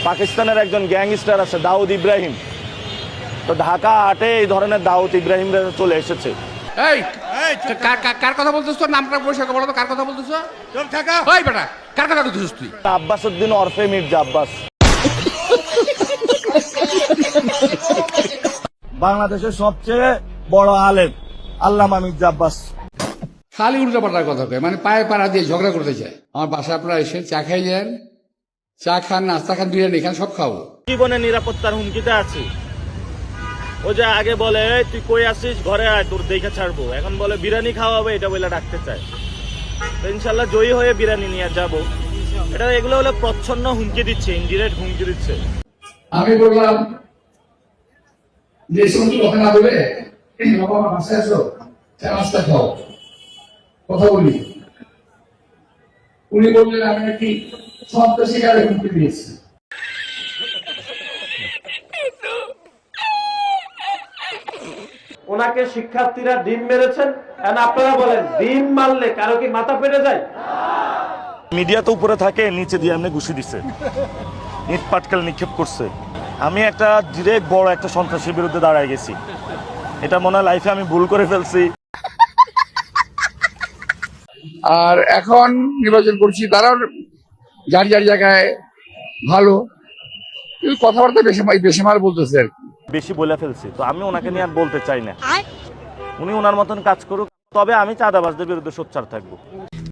পাকিস্তানের একজন গ্যাংস্টার আছে দাউদ ইব্রাহিম, তো ঢাকা হাটে এই ধরনের দাউদ ইব্রাহিম চলে এসেছে। এই কার কথা বলতেছ? তোর নামটা পরিষ্কার বলো তো, কার কথা বলতেছ? চুপ থাকা। ওই বেটা, কার কথা বলতেছিস তুই? আব্বাস উদ্দিন ওরফে মির্জা আব্বাস। বাংলাদেশের সবচেয়ে বড় আলেম আল্লামা মির্জা আব্বাস। খালি উল্টো পাল্টার কথা কয়, মানে পায়ে পাড়া দিয়ে ঝগড়া করতে চায়। আমার বাসায় আপনারা এসে চা খাই যান, চা খান, নাস্তা খান, বিরিয়ানি খান, সব খাবো। জীবনে নিরাপত্তার হুমকিতে আছি। ও যে আগে বলে তুই কই আসিস, ঘরে আয়, তোর দেখে ছাড়বো, এখন বলে বিরিয়ানি খাওয়াবে, এটা বলে ডাকতে চায়। তো ইনশাল্লাহ জয়ী হয়ে বিরিয়ানি নিয়ে যাবো। এটা এগুলো হলো প্রচ্ছন্ন হুমকি দিচ্ছে, ইনডিরেক্ট হুমকি দিচ্ছে। আমি বললাম যে সমস্ত কথা না বলে বাবা আমার বাসায় আসো, চা নাস্তা খাও, কথা বলি। উনি বললেন আমি নাকি সন্ত্রাসীকারে হুমকি দিয়েছি। ওনাকে শিক্ষার্থীরা ডিম মেরেছেন, আপনারা বলেন ডিম মারলে কারো কি মাথা ফেটে যায়? মিডিয়া তো উপরে থাকে, নিচে দিয়ে এমনি ঘুষি দিচ্ছে, ইট পাটকেল নিক্ষেপ করছে। আমি একটা ডিরেক্ট বড় একটা সন্ত্রাসীর বিরুদ্ধে দাঁড়ায় গেছি। এটা মনে হয় লাইফে আমি ভুল করে ফেলছি। আর এখন নির্বাচন করছি, তারাও যার যার জায়গায় ভালো, কিন্তু কথাবার্তা বেশিমাল বলতেছে আর কি। বেশি বলে ফেলছি, তো আমি ওনাকে নিয়ে আর বলতে চাই না। উনি ওনার মতন কাজ করুক, তবে আমি চাঁদাবাজদের বিরুদ্ধে সোচ্চার থাকবো।